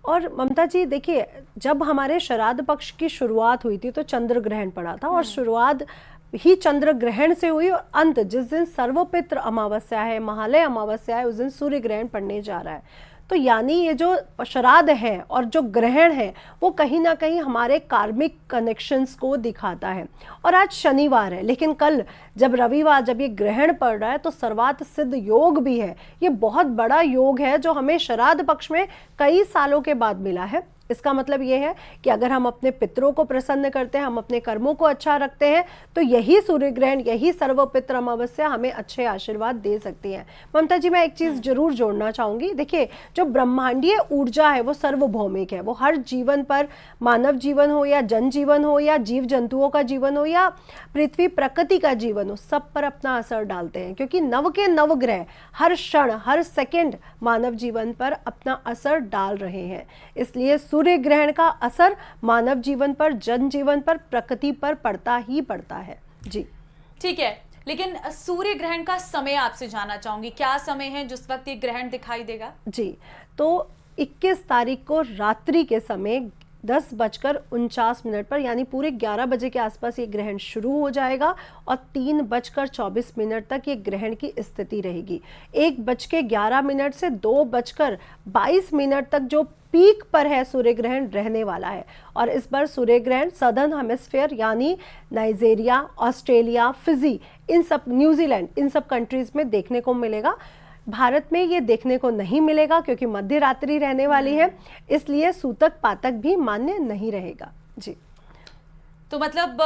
और ममता जी देखिए, जब हमारे श्राद्ध पक्ष की शुरुआत हुई थी तो चंद्र ग्रहण पड़ा था, और शुरुआत ही चंद्र ग्रहण से हुई, और अंत जिस दिन सर्वपित्र अमावस्या है, महालय अमावस्या है, उस दिन सूर्य ग्रहण पड़ने जा रहा है। तो यानी ये जो श्राद्ध है और जो ग्रहण है वो कहीं ना कहीं हमारे कार्मिक कनेक्शंस को दिखाता है। और आज शनिवार है, लेकिन कल जब रविवार, जब ये ग्रहण पड़ रहा है तो सर्वार्थ सिद्ध योग भी है। ये बहुत बड़ा योग है जो हमें श्राद्ध पक्ष में कई सालों के बाद मिला है। इसका मतलब ये है कि अगर हम अपने पितरों को प्रसन्न करते हैं, हम अपने कर्मों को अच्छा रखते हैं, तो यही सूर्य ग्रहण, यही सर्वपित्र अमावस्या हमें अच्छे आशीर्वाद दे सकती है। ममता जी, मैं एक चीज जरूर जोड़ना चाहूंगी। देखिए, जो ब्रह्मांडीय ऊर्जा है वो सर्वभौमिक है। वो हर जीवन पर, मानव जीवन हो या जनजीवन हो या जीव जंतुओं का जीवन हो या पृथ्वी प्रकृति का जीवन हो, सब पर अपना असर डालते हैं, क्योंकि नव के नव ग्रह हर क्षण, हर सेकेंड मानव जीवन पर अपना असर डाल रहे हैं। इसलिए सूर्य ग्रहण का असर मानव जीवन पर, जनजीवन पर, प्रकृति पर पड़ता ही पड़ता है। जी ठीक है, लेकिन सूर्य ग्रहण का समय आपसे जानना चाहूंगी, क्या समय है जिस वक्त ये ग्रहण दिखाई देगा? जी, तो 21 तारीख को रात्रि के समय 10:49 पर, यानी पूरे 11 बजे के आसपास ये ग्रहण शुरू हो जाएगा और 3:24 तक ये ग्रहण की स्थिति रहेगी। 1:11 से 2:22 तक जो पीक पर है सूर्य ग्रहण रहने वाला है। और इस बार सूर्य ग्रहण सदर्न हेमिस्फीयर यानी नाइजीरिया, ऑस्ट्रेलिया, फिजी, इन सब, न्यूजीलैंड, इन सब कंट्रीज में देखने को मिलेगा। भारत में ये देखने को नहीं मिलेगा क्योंकि मध्य रात्रि रहने वाली है, इसलिए सूतक पातक भी मान्य नहीं रहेगा। जी, तो मतलब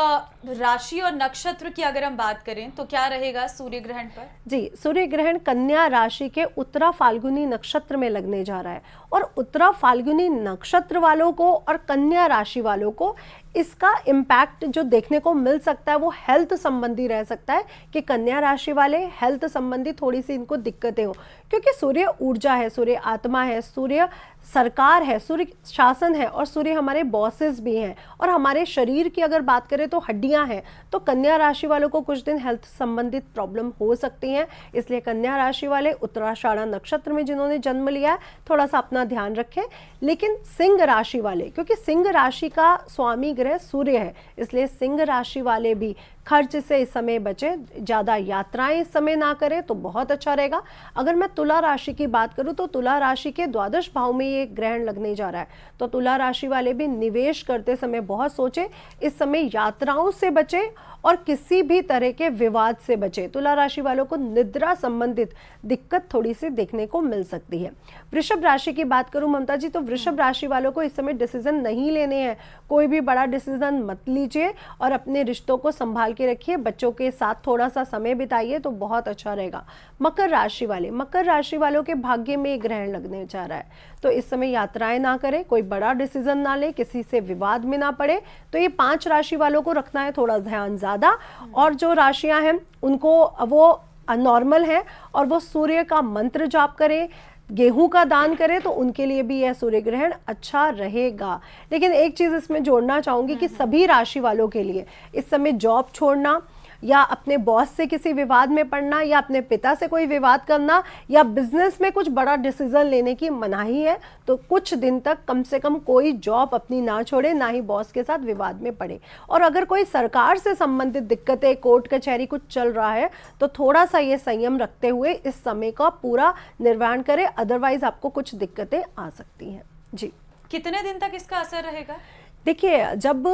राशि और नक्षत्र की अगर हम बात करें तो क्या रहेगा सूर्य ग्रहण पर? जी, सूर्य ग्रहण कन्या राशि के उत्तरा फाल्गुनी नक्षत्र में लगने जा रहा है, और उत्तरा फाल्गुनी नक्षत्र वालों को और कन्या राशि वालों को इसका इम्पैक्ट जो देखने को मिल सकता है वो हेल्थ संबंधी रह सकता है, कि कन्या राशि वाले हेल्थ संबंधी थोड़ी सी इनको दिक्कतें हो, क्योंकि सूर्य ऊर्जा है, सूर्य आत्मा है, सूर्य सरकार है, सूर्य शासन है, और सूर्य हमारे बॉसेस भी हैं, और हमारे शरीर की अगर बात करें तो हड्डियां हैं। तो कन्या राशि वालों को कुछ दिन हेल्थ संबंधित प्रॉब्लम हो सकती हैं, इसलिए कन्या राशि वाले उत्तराषाढ़ा नक्षत्र में जिन्होंने जन्म लिया है थोड़ा सा अपना ध्यान रखें। लेकिन सिंह राशि वाले, क्योंकि सिंह राशि का स्वामी ग्रह सूर्य है, इसलिए सिंह राशि वाले भी खर्च से इस समय बचे, ज़्यादा यात्राएं इस समय ना करें तो बहुत अच्छा रहेगा। अगर मैं तुला राशि की बात करूं तो तुला राशि के द्वादश भाव में ये ग्रहण लगने जा रहा है, तो तुला राशि वाले भी निवेश करते समय बहुत सोचे, इस समय यात्राओं से बचे और किसी भी तरह के विवाद से बचे। तुला राशि वालों को निद्रा संबंधित दिक्कत थोड़ी सी देखने को मिल सकती है। वृषभ राशि की बात करूं ममता जी, तो वृषभ राशि वालों को इस समय डिसीजन नहीं लेने हैं, कोई भी बड़ा डिसीजन मत लीजिए और अपने रिश्तों को संभाल के रखिए, बच्चों के साथ थोड़ा सा समय बिताइए तो बहुत अच्छा रहेगा। मकर राशि वाले, मकर राशि वालों के भाग्य में ग्रहण लगने जा रहा है, तो इस समय यात्राएं ना करें, कोई बड़ा डिसीजन ना ले, किसी से विवाद में ना पड़े। तो ये 5 राशि वालों को रखना है थोड़ा ध्यान ज्यादा, और जो राशियां हैं उनको वो नॉर्मल है और वो सूर्य का मंत्र जाप करें, गेहूं का दान करें, तो उनके लिए भी यह सूर्य ग्रहण अच्छा रहेगा। लेकिन एक चीज इसमें जोड़ना चाहूंगी कि सभी राशि वालों के लिए इस समय जॉब छोड़ना या अपने बॉस से किसी विवाद में पड़ना या अपने पिता से कोई विवाद करना या बिजनेस में कुछ बड़ा डिसीजन लेने की मनाही है। तो कुछ दिन तक कम से कम कोई जॉब अपनी ना छोड़े, ना ही बॉस के साथ विवाद में पड़े। और अगर कोई सरकार से संबंधित दिक्कतें, कोर्ट कचहरी कुछ चल रहा है, तो थोड़ा सा ये संयम रखते हुए इस समय का पूरा निर्वहन करें, अदरवाइज आपको कुछ दिक्कतें आ सकती हैं। जी, कितने दिन तक इसका असर रहेगा? देखिए, जब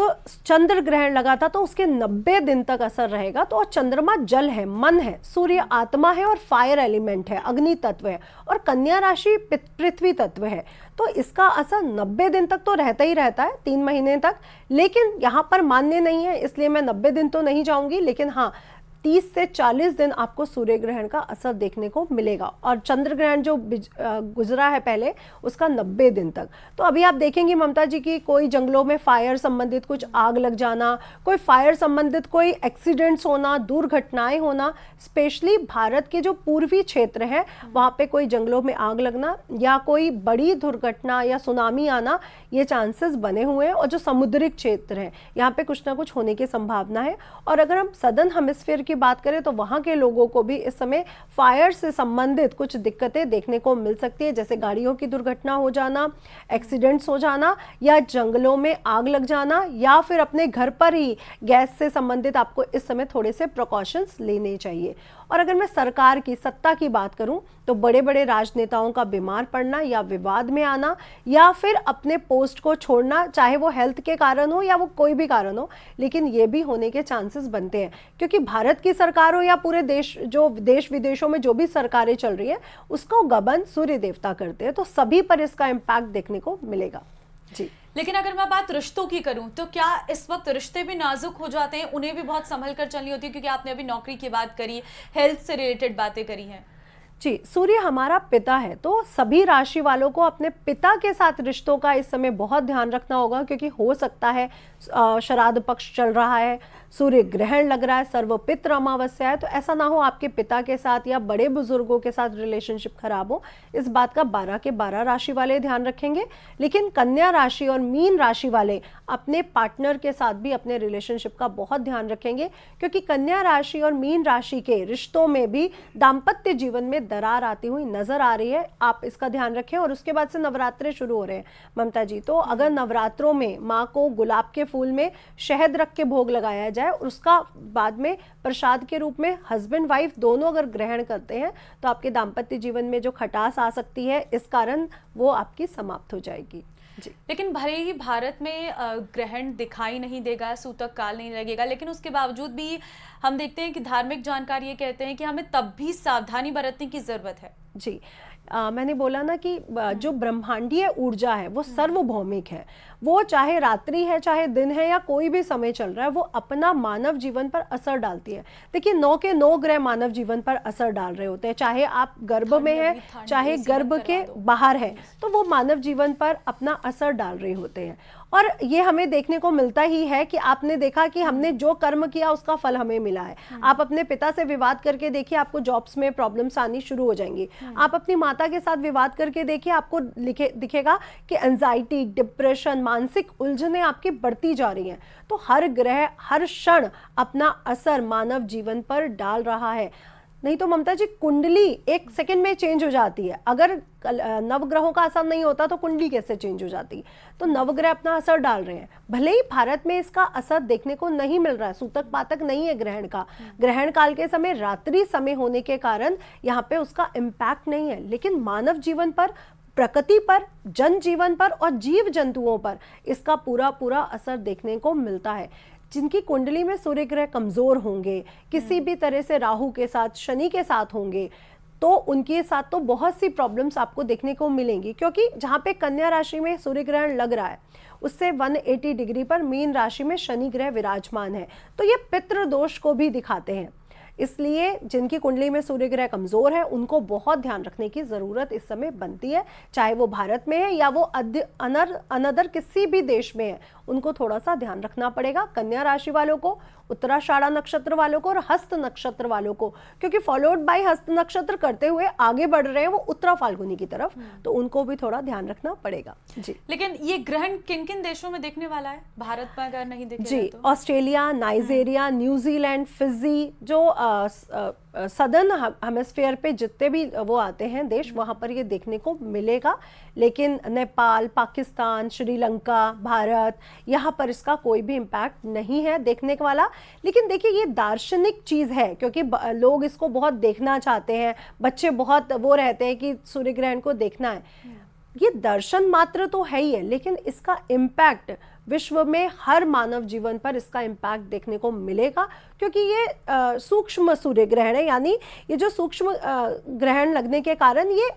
चंद्र ग्रहण लगा था तो उसके 90 दिन तक असर रहेगा। तो चंद्रमा जल है, मन है, सूर्य आत्मा है और फायर एलिमेंट है, अग्नि तत्व है, और कन्या राशि पृथ्वी तत्व है। तो इसका असर 90 दिन तक तो रहता ही रहता है, 3 महीने तक। लेकिन यहाँ पर मान्य नहीं है, इसलिए मैं 90 दिन तो नहीं जाऊंगी, लेकिन हाँ 30 से 40 दिन आपको सूर्य ग्रहण का असर देखने को मिलेगा, और चंद्र ग्रहण जो गुजरा है पहले उसका 90 दिन तक। तो अभी आप देखेंगे ममता जी की कोई जंगलों में फायर संबंधित कुछ आग लग जाना, कोई फायर संबंधित कोई एक्सीडेंट्स होना, दुर्घटनाएं होना, स्पेशली भारत के जो पूर्वी क्षेत्र है वहाँ पे कोई जंगलों में आग लगना या कोई बड़ी दुर्घटना या सुनामी आना, ये चांसेस बने हुए हैं। और जो समुद्रिक क्षेत्र है यहाँ पे कुछ ना कुछ होने की संभावना है। और अगर हम सदर्न हेमिस्फीयर की बात करें तो वहाँ के लोगों को भी इस समय फायर से संबंधित कुछ दिक्कतें देखने को मिल सकती है, जैसे गाड़ियों की दुर्घटना हो जाना, एक्सीडेंट्स हो जाना, या जंगलों में आग लग जाना, या फिर अपने घर पर ही गैस से संबंधित आपको इस समय थोड़े से प्रिकॉशंस लेने चाहिए। और अगर मैं सरकार की सत्ता की बात करूं तो बड़े बड़े राजनेताओं का बीमार पड़ना या विवाद में आना या फिर अपने पोस्ट को छोड़ना, चाहे वो हेल्थ के कारण हो या वो कोई भी कारण हो, लेकिन ये भी होने के चांसेस बनते हैं, क्योंकि भारत की सरकार हो या पूरे देश, जो देश विदेशों में जो भी सरकारें चल रही हैं उसको गबन सूर्य देवता करते हैं, तो सभी पर इसका इम्पैक्ट देखने को मिलेगा जी। लेकिन अगर मैं बात रिश्तों की करूं तो क्या इस वक्त रिश्ते भी नाजुक हो जाते हैं, उन्हें भी बहुत संभल कर चलनी होती है, क्योंकि आपने अभी नौकरी की बात करी, हेल्थ से रिलेटेड बातें करी हैं। जी, सूर्य हमारा पिता है, तो सभी राशि वालों को अपने पिता के साथ रिश्तों का इस समय बहुत ध्यान रखना होगा, क्योंकि हो सकता है श्राद्ध पक्ष चल रहा है, सूर्य ग्रहण लग रहा है, सर्वपित्र अमावस्या है, तो ऐसा ना हो आपके पिता के साथ या बड़े बुजुर्गों के साथ रिलेशनशिप खराब हो। इस बात का 12 के 12 राशि वाले ध्यान रखेंगे। लेकिन कन्या राशि और मीन राशि वाले अपने पार्टनर के साथ भी अपने रिलेशनशिप का बहुत ध्यान रखेंगे, क्योंकि कन्या राशि और मीन राशि के रिश्तों में भी दाम्पत्य जीवन में दरार आती हुई नजर आ रही है। आप इसका ध्यान रखें। और उसके बाद से नवरात्रे शुरू हो रहे हैं ममता जी, तो अगर नवरात्रों में माँ को गुलाब के फूल में शहद रख के भोग लगाया जाए और उसका बाद में प्रसाद के रूप में हस्बैंड वाइफ दोनों अगर ग्रहण करते हैं तो आपके दाम्पत्य जीवन में जो खटास आ सकती है इस कारण वो आपकी समाप्त हो जाएगी जी। लेकिन भले ही भारत में ग्रहण दिखाई नहीं देगा, सूतक काल नहीं लगेगा, लेकिन उसके बावजूद भी हम देखते हैं कि धार्मिक जानकार ये कहते हैं कि हमें तब भी सावधानी बरतने की जरूरत है जी। मैंने बोला ना कि जो ब्रह्मांडीय ऊर्जा है वो सर्वभौमिक है, वो चाहे रात्रि है चाहे दिन है या कोई भी समय चल रहा है, वो अपना मानव जीवन पर असर डालती है। देखिए 9 के 9 ग्रह मानव जीवन पर असर डाल रहे होते हैं, चाहे आप गर्भ में हैं चाहे गर्भ के बाहर है, तो वो मानव जीवन पर अपना असर डाल रहे होते हैं। और ये हमें देखने को मिलता ही है कि आपने देखा कि हमने जो कर्म किया उसका फल हमें मिला है। आप अपने पिता से विवाद करके देखिए, आपको जॉब्स में प्रॉब्लम्स आनी शुरू हो जाएंगी। आप अपनी माता के साथ विवाद करके देखिए, आपको दिखेगा कि एंजाइटी, डिप्रेशन, मानसिक उलझनें आपकी बढ़ती जा रही हैं। तो हर ग्रह हर क्षण अपना असर मानव जीवन पर डाल रहा है। नहीं तो ममता जी कुंडली एक सेकंड में चेंज हो जाती है, अगर नवग्रहों का असर नहीं होता तो कुंडली कैसे चेंज हो जाती। तो नवग्रह अपना असर डाल रहे हैं, भले ही भारत में इसका असर देखने को नहीं मिल रहा है, सूतक पातक नहीं है ग्रहण का, ग्रहण काल के समय रात्रि समय होने के कारण यहाँ पे उसका इम्पैक्ट नहीं है, लेकिन मानव जीवन पर, प्रकृति पर, जनजीवन पर और जीव जंतुओं पर इसका पूरा पूरा असर देखने को मिलता है। जिनकी कुंडली में सूर्य ग्रह कमजोर होंगे, किसी भी तरह से राहु के साथ, शनि के साथ होंगे, तो उनके साथ तो बहुत सी प्रॉब्लम्स आपको देखने को मिलेंगी, क्योंकि जहाँ पे कन्या राशि में सूर्य ग्रहण लग रहा है उससे 180 डिग्री पर मीन राशि में शनि ग्रह विराजमान है, तो ये पितृ दोष को भी दिखाते हैं। इसलिए जिनकी कुंडली में सूर्य ग्रह कमजोर है उनको बहुत ध्यान रखने की जरूरत इस समय बनती है, चाहे वो भारत में है या वो अनदर किसी भी देश में है, उनको थोड़ा सा ध्यान रखना पड़ेगा। कन्या राशि वालों को, उत्तराषाढ़ा नक्षत्र वालों को और हस्त नक्षत्र वालों को, क्योंकि फॉलोड बाय हस्त नक्षत्र करते हुए आगे बढ़ रहे हैं वो उत्तरा फाल्गुनी की तरफ, तो उनको भी थोड़ा ध्यान रखना पड़ेगा जी। लेकिन ये ग्रहण किन किन देशों में देखने वाला है? भारत में अगर नहीं दिखेगा जी तो? ऑस्ट्रेलिया, नाइजीरिया, न्यूजीलैंड, फिजी, जो सदर्न हेमिस्फीयर पे जितने भी वो आते हैं देश, वहाँ पर ये देखने को मिलेगा। लेकिन नेपाल, पाकिस्तान, श्रीलंका, भारत, यहाँ पर इसका कोई भी इम्पैक्ट नहीं है देखने वाला। लेकिन देखिए ये दार्शनिक चीज़ है, क्योंकि लोग इसको बहुत देखना चाहते हैं, बच्चे बहुत वो रहते हैं कि सूर्य ग्रहण को देखना है। ये दर्शन मात्र तो है ही है, लेकिन इसका इम्पैक्ट विश्व में हर मानव जीवन पर इसका इम्पैक्ट देखने को मिलेगा, क्योंकि ये सूक्ष्म सूर्य ग्रहण है। यानी ये जो सूक्ष्म ग्रहण लगने के कारण ये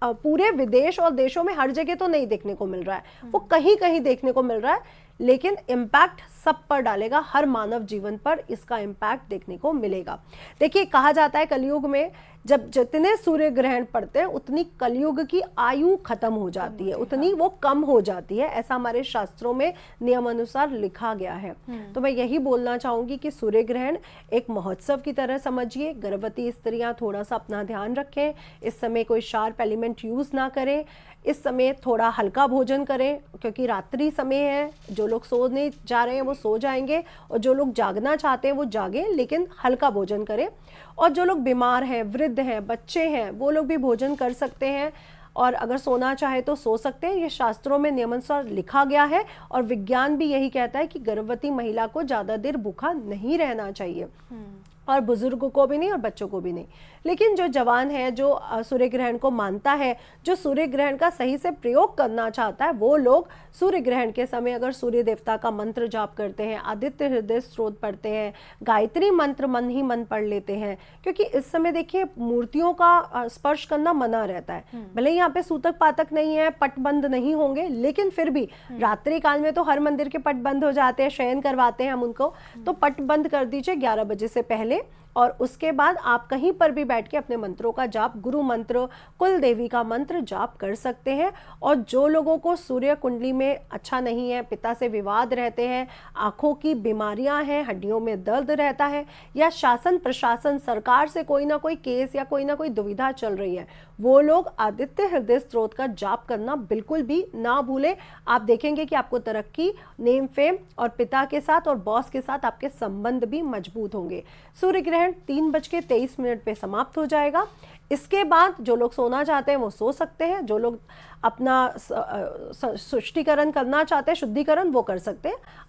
पूरे विदेश और देशों में हर जगह तो नहीं देखने को मिल रहा है, वो कहीं कहीं देखने को मिल रहा है, लेकिन इम्पैक्ट सब पर डालेगा, हर मानव जीवन पर इसका इम्पैक्ट देखने को मिलेगा। देखिए कहा जाता है कलयुग में जब जितने सूर्य ग्रहण पड़ते हैं उतनी कलयुग की आयु खत्म हो जाती है, उतनी वो कम हो जाती है, ऐसा हमारे शास्त्रों में नियम अनुसार लिखा गया है। तो मैं यही बोलना चाहूंगी कि सूर्य ग्रहण एक महोत्सव की तरह समझिए। गर्भवती स्त्रियां थोड़ा सा अपना ध्यान रखें, इस समय कोई शार्प एलिमेंट यूज ना करें, इस समय थोड़ा हल्का भोजन करें क्योंकि रात्रि समय है, जो लोग सोने जा रहे हैं वो सो जाएंगे और जो लोग जागना चाहते हैं वो जागें, लेकिन हल्का भोजन करें। और जो लोग बीमार हैं, वृद्ध हैं, बच्चे हैं, वो लोग भी भोजन कर सकते हैं और अगर सोना चाहे तो सो सकते हैं। ये शास्त्रों में नियमानुसार लिखा गया है और विज्ञान भी यही कहता है कि गर्भवती महिला को ज़्यादा देर भूखा नहीं रहना चाहिए और बुजुर्गों को भी नहीं और बच्चों को भी नहीं। लेकिन जो जवान है, जो सूर्य ग्रहण को मानता है, जो सूर्य ग्रहण का सही से प्रयोग करना चाहता है, वो लोग सूर्य ग्रहण के समय अगर सूर्य देवता का मंत्र जाप करते हैं, आदित्य हृदय स्तोत्र पढ़ते हैं, गायत्री मंत्र मन ही मन पढ़ लेते हैं, क्योंकि इस समय देखिए मूर्तियों का स्पर्श करना मना रहता है। भले यहाँ पे सूतक पातक नहीं है, पट बंद नहीं होंगे, लेकिन फिर भी रात्रि काल में तो हर मंदिर के पट बंद हो जाते हैं, शयन करवाते हैं हम उनको, तो पट बंद कर दीजिए 11 बजे से पहले। और उसके बाद आप कहीं पर भी बैठ के अपने मंत्रों का जाप, गुरु मंत्र, कुल देवी का मंत्र जाप कर सकते हैं। और जो लोगों को सूर्य कुंडली में अच्छा नहीं है, पिता से विवाद रहते हैं, आंखों की बीमारियां हैं, हड्डियों में दर्द रहता है, या शासन प्रशासन सरकार से कोई ना कोई केस या कोई ना कोई दुविधा चल रही है, वो लोग आदित्य हृदय स्तोत्र का जाप करना बिल्कुल भी ना भूलें। आप देखेंगे कि आपको तरक्की, नेम फेम और पिता के साथ और बॉस के साथ आपके संबंध भी मजबूत होंगे। सूर्य ग्रहण 3:23 पे समाप्त हो जाएगा। इसके बाद जो लोग सोना चाहते हैं वो सो सकते हैं, जो लोग अपना शुद्धिकरण करना चाहते हैं, शुद्धिकरण वो कर सकते हैं।